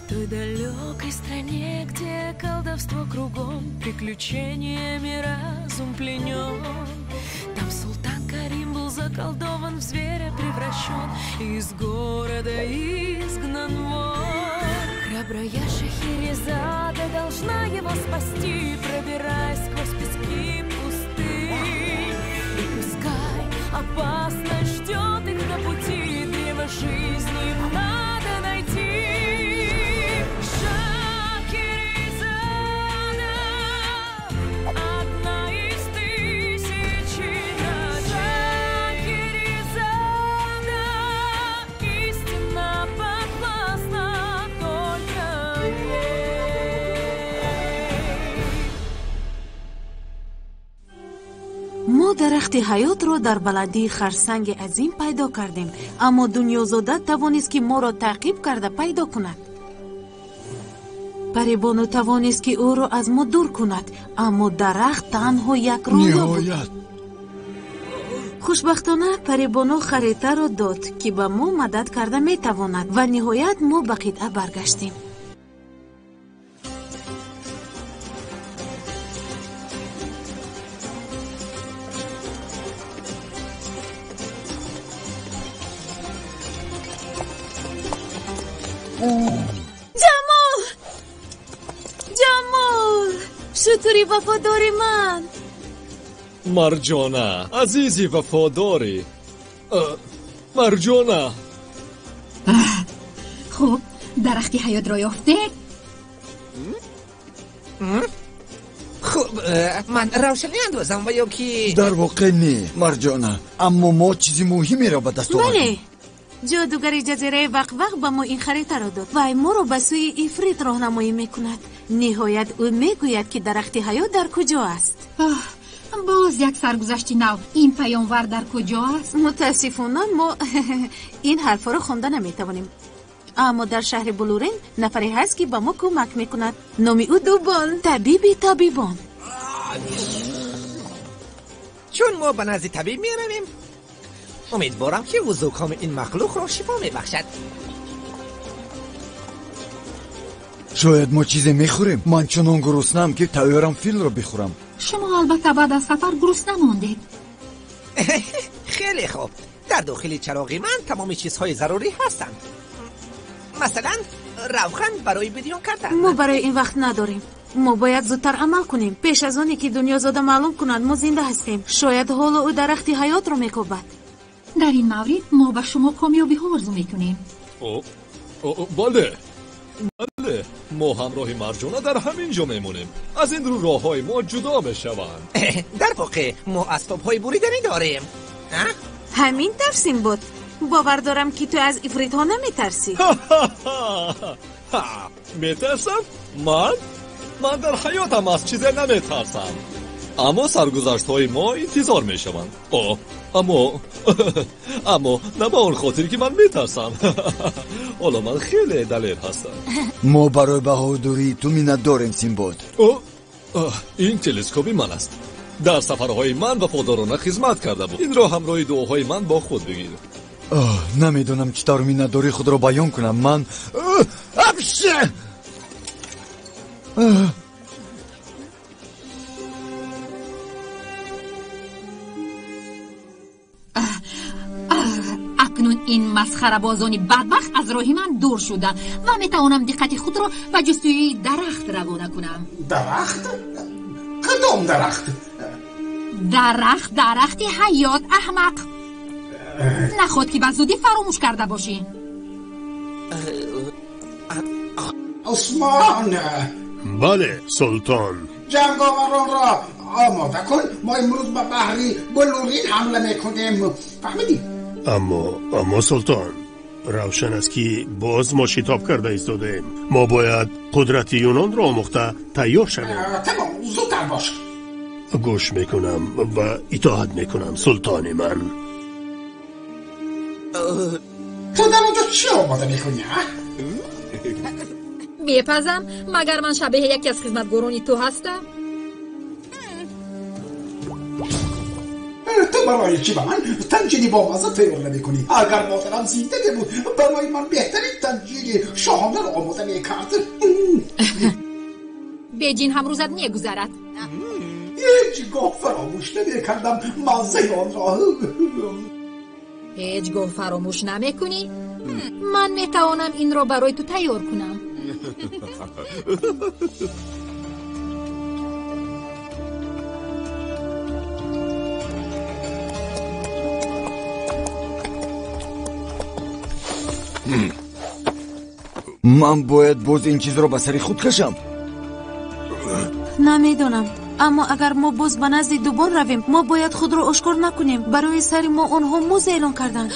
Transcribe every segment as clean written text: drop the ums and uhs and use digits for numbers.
той далекой стране, где колдовство кругом, приключениями разум пленен. Там султан Карим был заколдован, в зверя превращен, из города изгнан вон. Храбрая Шахерезада должна его спасти, пробираясь сквозь пески пустынь. И пускай опасность ждет их на пути, древо жизни надо найти. ما درخت حیات را در بلندی خرسنگ عظیم پیدا کردیم، اما دنیازاده توانست که ما را تعقیب کرده پیدا کند. پریبانو توانست که او را از ما دور کند، اما درخت تنها یک رویا بود. خوشبختانه پریبانو خریطه را داد که به ما مدد کرده می تواند و نهایت ما به قطعه برگشتیم. جمال شطوری وفاداری من. مرجانه عزیزی وفاداری. مرجانه خب درختی حیات را یافته؟ خب من روشنی اندازم و یا کی؟ در واقع نه مرجانه، اما ما چیزی مهمی را به دست آوردیم. بله، جادوگر جزیره وق به ما این خریطه را داد و ما را به سوی افریت راهنمایی میکند. نهایت او میگوید که درخت حیات در کجا است. باز یک سرگذشتی نو. این پیامور در کجا است؟ متاسفانه ما این حرفا رو خوانده نمیتوانیم، اما در شهر بلورین نفری هست که به ما کمک میکند. نام او دوبان، طبیب طبیبان. چون ما به نزد طبیب میرویم، امیدوارم که او زکام این مخلوق را شفا میبخشد. شاید ما چیزی میخوریم. من چنان گرسنه‌ام که تیارم فیل را بخورم. شما البته بعد از سفر گرسنه ماندید. خیلی خوب. در داخل چراغی من تمام چیزهای ضروری هستند، مثلا روغن برای بدیان کردن. ما برای این وقت نداریم. ما باید زودتر عمل کنیم پیش از آنی که دنیازاده معلوم کند ما زنده هستیم. شاید حالا او درخت حیات را میکوبد. در این مورد ما به شما کامیابی ها آرزو میکنیم. بله ما همراه مرجانه در همین جا میمونیم. از این رو راه های ما جدا میشوند. در واقع ما اسباب های بریدنی داریم. همین ترسیم بود. باور دارم که تو از افریت ها نمیترسی. میترسم؟ من در حیاتم از چیزی نمیترسم، اما سرگذشت های ما انتظار میشوند. اما نه با اون خاطری که من میترسم. حالا من خیلی دلیر هستم. ما برای بهادری تو مینت داریم سیمباد. این تلسکوپی من است. در سفرهای من وفادارانه خدمت کرده بود. این را همراه دعاهای من با خود بگیر. نمیدونم چطور مینتداری خود را بیان کنم. من اکنون این مسخره بازانی بدبخت از راه من دور شدن و میتوانم دقت خود را به جستجوی درخت روانه کنم. درخت؟ کدام درخت؟ درخت حیات احمق. نخود که به زودی فراموش کرده باشی. عثمان. بله سلطان. جنگاوران را آماده کن، ما امروز به بحری بلورین حمله میکنیم. فهمیدی؟ اما سلطان، روشن است که باز ما شتاب کرده ایستادیم. ما باید قدرت یونان را آموخته تیار شویم. تمام، زودتر باش. گوش میکنم و اطاعت میکنم سلطان من. تو در اونجا چی آماده میکنی؟ میپزم مگر من شبیه یکی از خدمتگاران تو هستم؟ تو تو برای چی به من تنجیلی با مزه تیار نمیکنی؟ اگر مادرم زنده بود برای من بهترین تنجیلی شاهانه را آماده میکرد. بیجین هم روزت نگذرد. هیچگاه فراموش نمیکردم مزه آن را. هیچگاه فراموش نمیکنی؟ من میتوانم این را برای تو تیار کنم. من باید باز این چیز را به سر خود کشم. نمیدونم، اما اگر ما باز به نزد دوبان رویم ما باید خود را آشکار نکنیم. برای سر ما آنها موز اعلان کردند.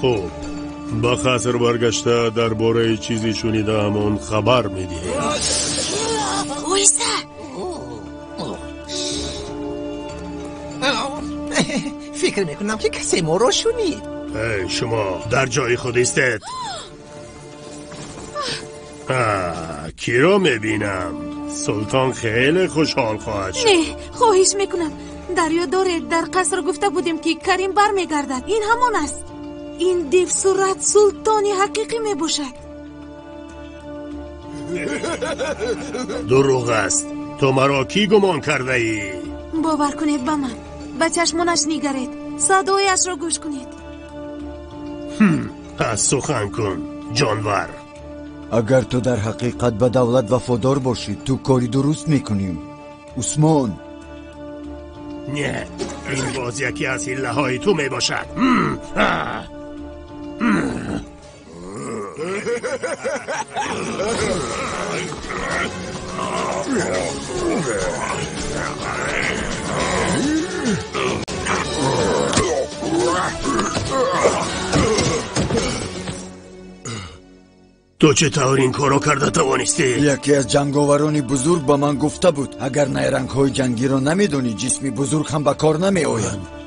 خب با خسر برگشته درباره چیزی شنیده همون خبر میدی. اویسته فکر میکنم که کسی ما رو شنید. شما در جای خود ایستید. کی رو میبینم؟ سلطان خیلی خوشحال خواهد شد. نه، خواهش میکنم. دریا داره، در قصر گفته بودیم که کریم بر میگردد. این همان است. این دیو صورت سلطانی حقیقی میباشد. دروغ است. تو مرا کی گمان کرده ای؟ باور کنید به من، به چشمانش نگرید، صدایش را گوش کنید. پس سخن کن جانور. اگر تو در حقیقت به دولت وفادار باشی تو کاری درست میکنیم. عثمان، نه، این باز یکی از حیله های تو میباشد. تو چطور این کارو کرده توانستی؟ یکی از جنگاوران بزرگ با من گفته بود اگر نیرنگ های جنگی را نمیدونی جسمی بزرگ هم به کار نمی آید.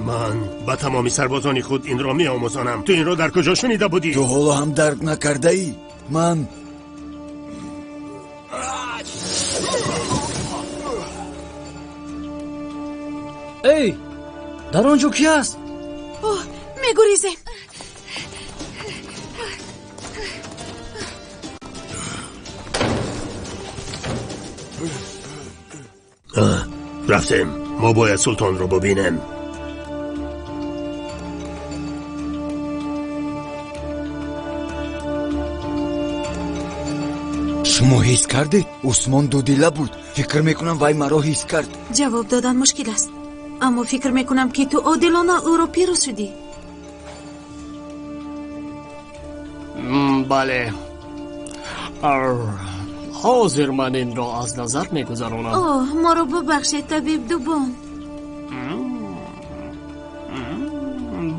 من با تمامی سربازان خود این را می آموزانم. تو این را در کجا شنیده بودی؟ تو حالا هم درک نکرده ای؟ من ای در آنجا کی است؟ اوه، میگریزیم. رفتیم. ما باید سلطان رو ببینیم. شما حس کردید؟ عثمان دودیله بود. فکر میکنم وای مرا حس کرد. جواب دادن مشکل است، اما فکر میکنم که تو عادلانه او را پیروز شدی. بله، حاضر من این را از نظر میگذارونم. اوه، ما رو ببخشید طبیب دوبان.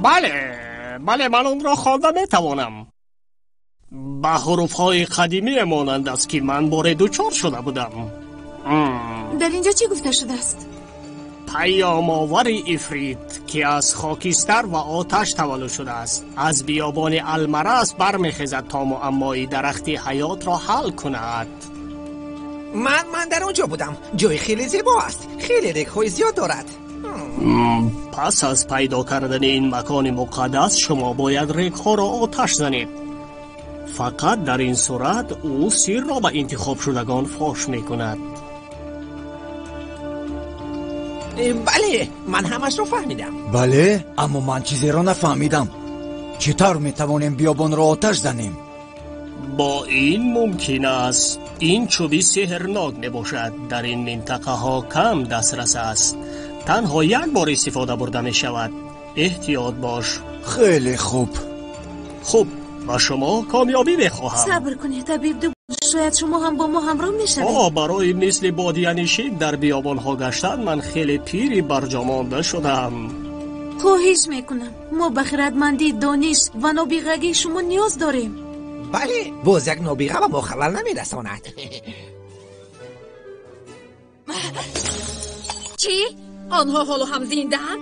بله من اون را خوانده میتوانم. به حروفهای قدیمی مانند است که من بار دوچار شده بودم. در اینجا چی گفته شده است؟ پیام آور افریت که از خاکستر و آتش تولد شده است از بیابان المرس برمیخیزد تا معمای درخت حیات را حل کند. من در اونجا بودم. جای خیلی زیبا است. خیلی رگ‌های زیاد دارد. پس از پیدا کردن این مکان مقدس شما باید رگ‌ها را آتش زنید. فقط در این صورت او سیر را به انتخاب شدگان فاش میکند. بله، من همش رو فهمیدم. بله، اما من چیزی را نفهمیدم. چطور میتوانیم بیابان را آتش زنیم؟ با این ممکن است. این چوبی سحرناک نباشد. در این منطقه ها کم دسترس است. تنها یک بار استفاده برده می شود. احتیاط باش. خیلی خوب. خب، با شما کامیابی بخواهم. صبر کنید طبیب دوبان، شاید شما هم با ما همراه میشوید. برای مثل بادیانشین در بیابان ها گشتن من خیلی پیری برجامانده شدم. خواهش میکنم، ما به خردمندی، دانش و نابغگی شما نیاز داریم. بله، باز یک نابغه به ما خلل نمیرساند. چی؟ آنها حالا هم زنده هم؟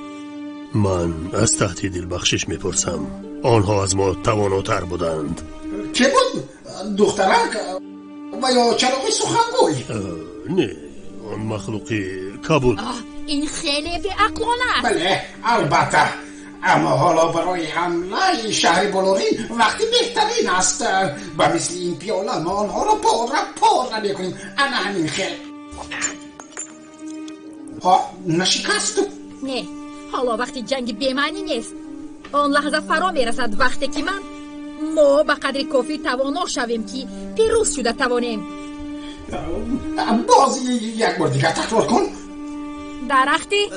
من از تهدید دلبخشش میپرسم. آنها از ما تواناتر بودند. چه بود؟ دخترک و یا چراغ سخنگوی؟ نه، آن مخلوقی کابل. این خیلی بی‌عقلانه است. بله البته، اما حالا برای حمله شهر بلورین وقتی بهترین است. و مثل این پیاله ما آنها را پاره میکنیم. انا همین خیلی ها نشکست. نه، حالا وقتی جنگ بی‌معنی نیست. آن لحظه فرا میرسد وقتی که ما به قدر کافی توانا شویم که پیروز شده توانیم. باز یک بار دیگر تکرار کن. درختی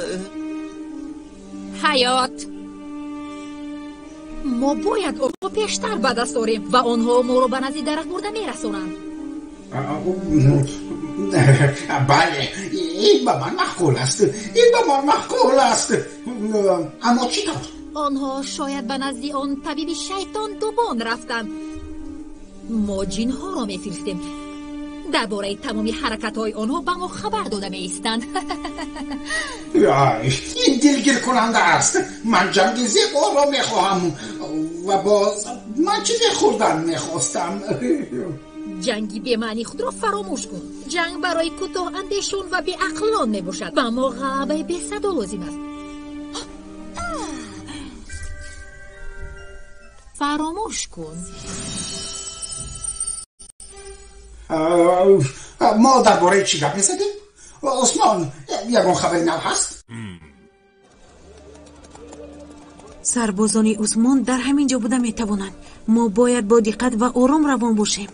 حیات. ما باید آنها پیشتر به دست آوریم و آنها ما رو به نزدیک درخت برده میرسونند. بله، این به من معقول است. اما چی طور؟ آنها شاید به نزدیک آن طبیب شیطان دوبان رفتند. ما جنها را میفرستیم. درباره تمامی حرکت‌های آنها به ما خبر داده می‌ایستند. این دلگیر کننده است. من جنگ زیبا را میخواهم و باز من چیزی خوردن میخواستم. جنگی بی‌معنی خود را فراموش کن. جنگ برای کوتاه اندیشون و بی‌عقلان میباشد و ما غلبه بی‌صدا لازم است. فراموش کن. ما درباره چی گپ می‌زدیم؟ عثمان، یگان خبر نو هست؟ سربازان عثمان در همین جا بوده میتوانند. ما باید با دقت و آرام روان باشیم.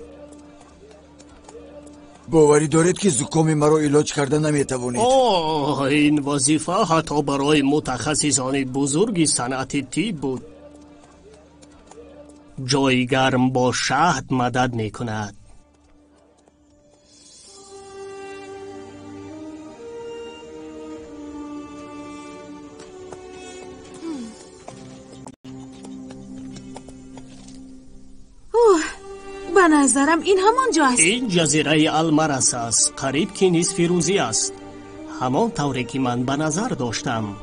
باوری دارید که زکام مرا علاج کرده نمیتوانید؟ این وظیفه حتی برای متخصصان بزرگ صنعت طب بود. جای گرم با شهد مدد میکند. به نظرم این همان جا است. این جزیره المرس است. قریب که نصف روزی است. همان طوری که من به نظر داشتم.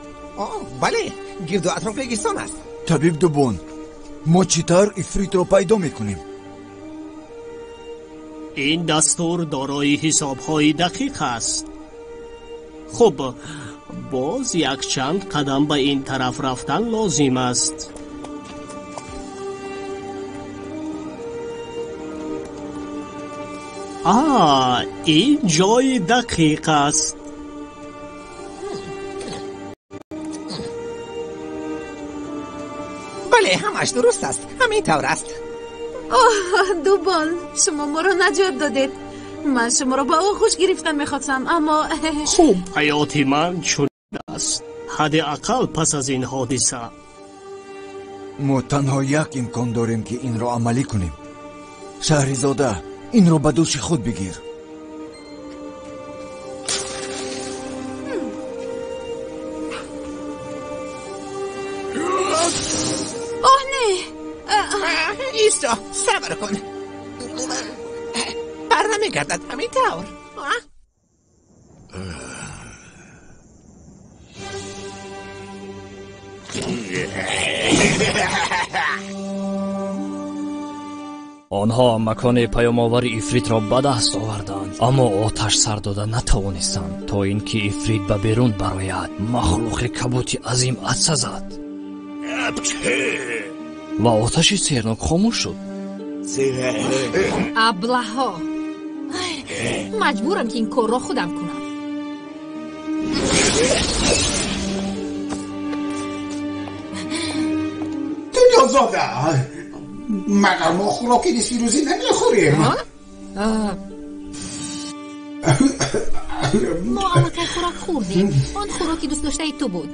بله، گرد و اطراف ریگستان است. طبیب دوبون، ما چطور افریت را پیدا میکنیم؟ این دستور دارای حسابهای دقیق است. خب، باز یک چند قدم به این طرف رفتن لازم است. این جای دقیق است. بله، همش درست است. همین طور است. دوبان، شما ما رو نجات دادید. من شما رو با آغوش گرفتن میخواستم، اما خوب، حیات من چون است. حداقل پس از این حادثه ما تنها یک امکان داریم که این را عملی کنیم. شهرزاده، این را به دوش خود بگیر. ایستا، صبر کن. بر نمیگردد همین طور. آنها مکان پیام‌آور افریت را به دست آوردند، اما آتش سر داده نتوانستند تا اینکه افریت به بیرون برآید. مخلوق کبوتی عظیم عطسه زد و آتش سیرناک خاموش شد. ابله‌ها، مجبورم که این کار را خودم کنم. دنیا زاده، مگر ما خوراکی نصفی روزی نمیخوریم؟ ما البته خوراک خوردیم. آن خوراکی دوست داشته تو بود.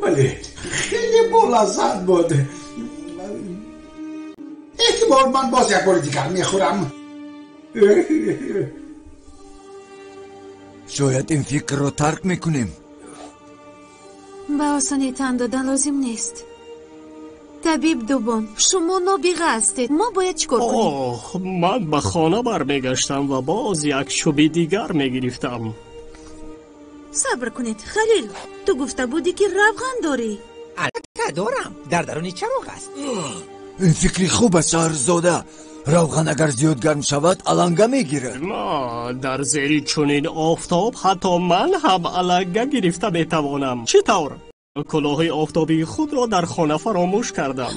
بله، خیلی بلذت بود. احتمال من باز یک بار دیگر میخورم. شاید این فکر را ترک میکنیم. به آسانی تن دادن لازم نیست. طبیب دوبان، شما نابغه هستید. ما باید چیکار کنیم؟ من به خانه برمیگشتم و باز یک چوب دیگر میگرفتم. صبر کنید خلیل، تو گفته بودی که روغن داری. البته دارم. در درون چراغ است. این فکری خوب است شهرزاده. равған агар зиёд гарм шавад аланга мегирад. ما در زیر چنین آفتاب حتی من هم علنگه گرفته میتوانم. چطور؟ کلاه آفتابی خود را در خانه فراموش کردم.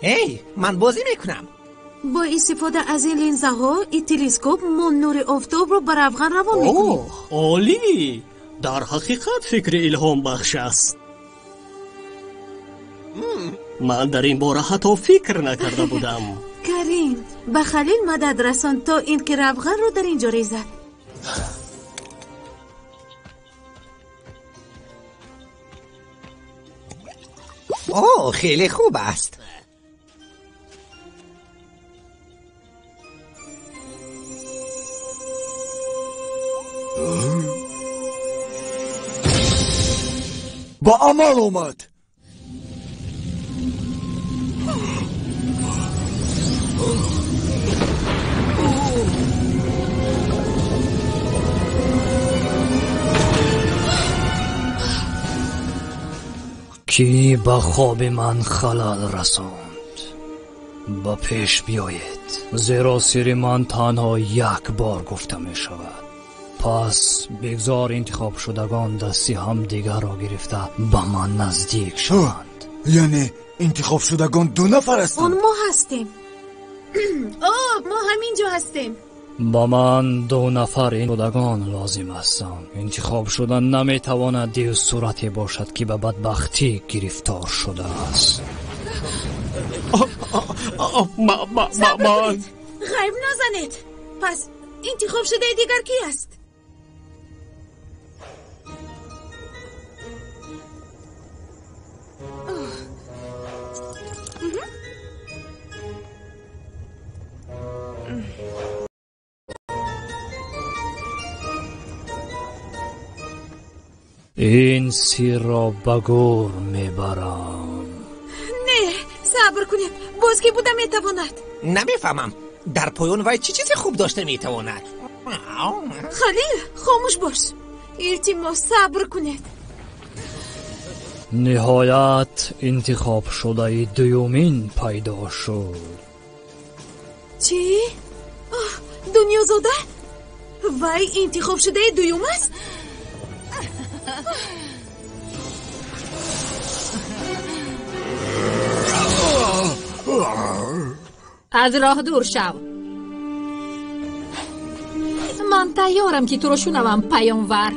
هی من بازی میکنم. با استفاده از این لنزه ها این تلسکوپ ما نور آفتاب رو بر افغان روان میکنیم. اوه عالی. در حقیقت فکر الهام بخش است. من در این باره حتی فکر نکرده بودم. کریم به خلیل مدد رسان تا این که روغن رو در اینجا ریزد. اوه خیلی خوب است. با عمل اومد. کی با خواب من خلل رساند؟ با پیش بیایید، زیرا سر من تنها یک بار گفته می شود. پس بگذار انتخاب شدگان دستی هم دیگر را گرفته با من نزدیک شوند. یعنی انتخاب شدگان 2 نفر هستند؟ اون ما هستیم. ما همینجا هستیم. با من 2 نفر این شدگان لازم هستند. انتخاب شدن نمیتواند دیو صورتی باشد که به بدبختی گرفتار شده است. من غیب نزنید. پس انتخاب شده دیگر کی است؟ این سیر را بگور میبرم. نه صبر کنید. باز که بوده میتواند. نمیفهمم در پایان وای چی چیزی خوب داشته میتواند. خلیل خاموش باش. التماس صبر کنید. نهایت انتخاب شده دومین پیدا شد. چی؟ دنیا زاده؟ وای انتخاب شده دوم است؟ از راه دور شو. من تیارم که تو رو شنوم پیامور.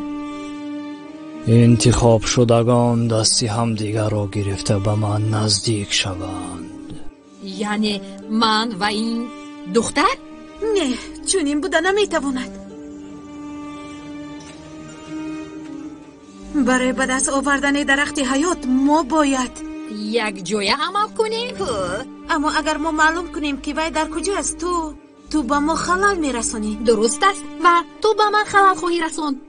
انتخاب شدگان دستی هم دیگر را گرفته به من نزدیک شوند. یعنی من و این دختر؟ نه چون این بوده نمیتواند. برای به دست آوردن درخت حیات ما باید یک جویه عمل کنیم. اما اگر ما معلوم کنیم که وای در کجا است تو با ما خلل میرسونی. درست است و تو با من خلل خواهی رسوند.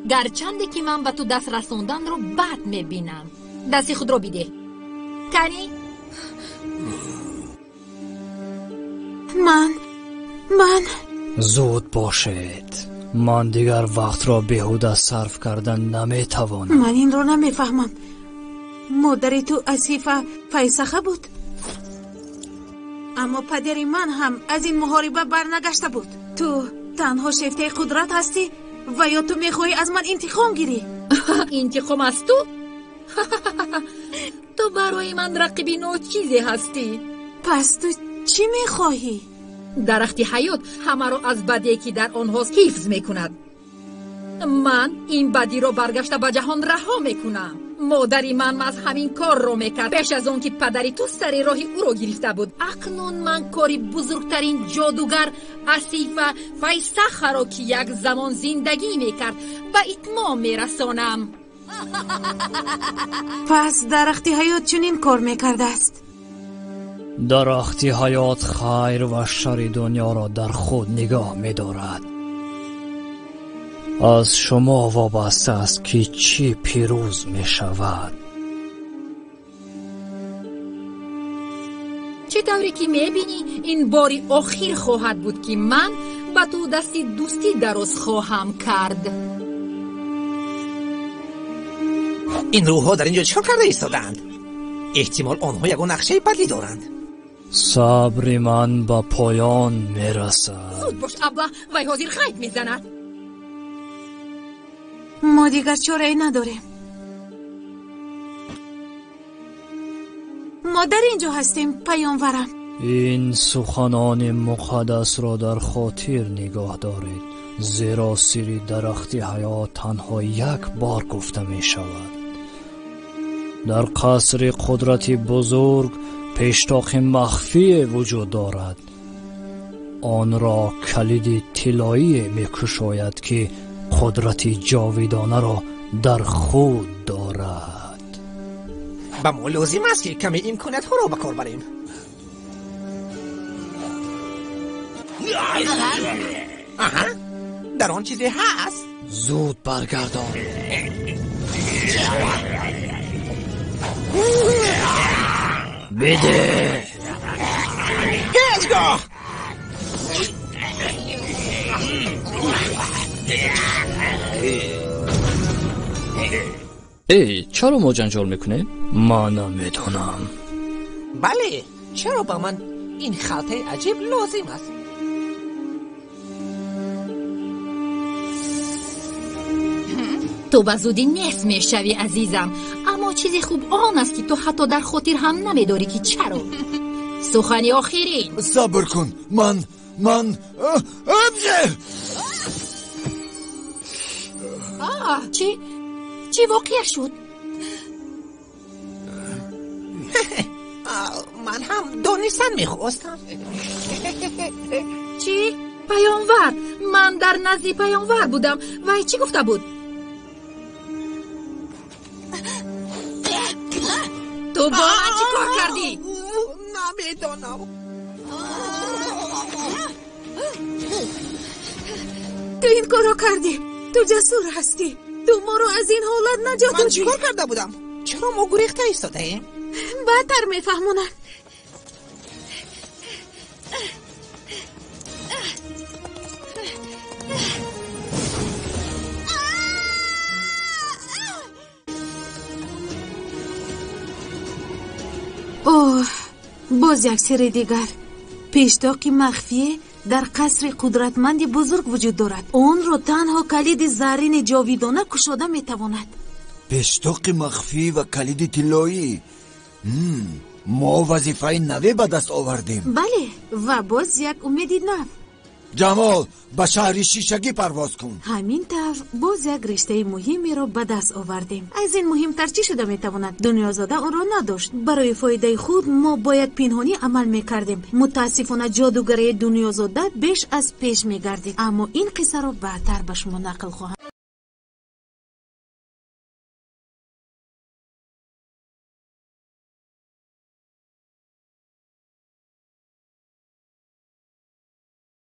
گرچنده که من به تو دست رسوندن رو بد میبینم. دستی خود رو بیده. کنی؟ من زود باشید. من دیگر وقت را بیهوده صرف کردن نمیتوانم. من این رو نمیفهمم. مادر تو اسیفه فیسخه بود، اما پدر من هم از این محاربه برنگشته بود. تو تنها شیفته قدرت هستی و یا تو میخواهی از من انتقام گیری؟ انتقام از تو؟ تو برای من رقیبی نوع چیزی هستی. پس تو چی میخواهی؟ درخت حیات همه رو از بدی که در آنهاست حفظ میکند. من این بدی رو برگشته به جهان رها میکنم. مادری من از همین کار رو میکرد پیش از اون که پدری تو سر راهی او رو گرفته بود. اکنون من کاری بزرگترین جادوگر اسیفه فیسخه را که یک زمان زندگی میکرد به اتمام میرسانم. پس درخت حیات چنین کار میکرده است؟ درخت حیات خیر و شر دنیا را در خود نگاه می‌دارد. از شما وابسته است که چی پیروز می‌شود. چطوری که می‌بینی این باری آخر خواهد بود که من با تو دستی دوستی دراز خواهم کرد. این روح‌ها در اینجا چه کرده ایستادند؟ احتمال آنها یگان نقشه بدی دارند. صبر من به پایان میرسد. زود باش ابله، وی حاضر خیط میزند. ما دیگر چاره‌ای نداریم. ما در اینجا هستیم پیامبرم. این سخنان مقدس را در خاطر نگاه دارید، زیرا سری درخت حیات تنها یک بار گفته می شود. در قصر قدرت بزرگ پیشتاق مخفی وجود دارد. آن را کلید طلایی می کشاید که قدرت جاویدانه را در خود دارد. با ما لازم است که کمی امکانات ها را به کار بریم. آها، در آن چیزی هست؟ زود برگردان. بده. هیچگاه. ای، چرا ما جنجال میکنه؟ من نمیدونم. بله، چرا با من این خلطه عجیب لازم است؟ تو به زودی نصف میشوی عزیزم، اما چیزی خوب آن است که تو حتی در خاطر هم نمیداری که چرا. سخنی آخرین. صبر کن. من چی واقع شد؟ من هم دانستن میخواستم. چی؟ پیامبر؟ من در نزد پیامبر بودم. وی چی گفته بود؟ تو با من چی کار کردی؟ نمیدانم. تو این کارو کردی. تو جسور هستی. تو ما رو از این حالت نجات دادی. من چی کار کرده بودم؟ چرا ما گریخته ایستاده ایم؟ بعدتر میفهمونم. اوه، باز یک سری دیگر. پیشتاق مخفی در قصر قدرتمند بزرگ وجود دارد. اون رو تنها کلید زرین جاویدانه کشاده میتواند. پیشتاق مخفی و کلید طلایی. ما وظیفه نوی به دست آوردیم. بله، و باز یک امید نو. جمال، به شهر شیشگی پرواز کن. همین طور باز یک رشته مهمی را به دست آوردیم. از این مهمتر چی شده میتواند؟ دنیازاده آن را نداشت. برای فایده خود ما باید پنهانی عمل میکردیم. متاسفانه جادوگری دنیازاده بیش از پیش میگردید. اما این قصه را بعدتر به شما نقل خواهم.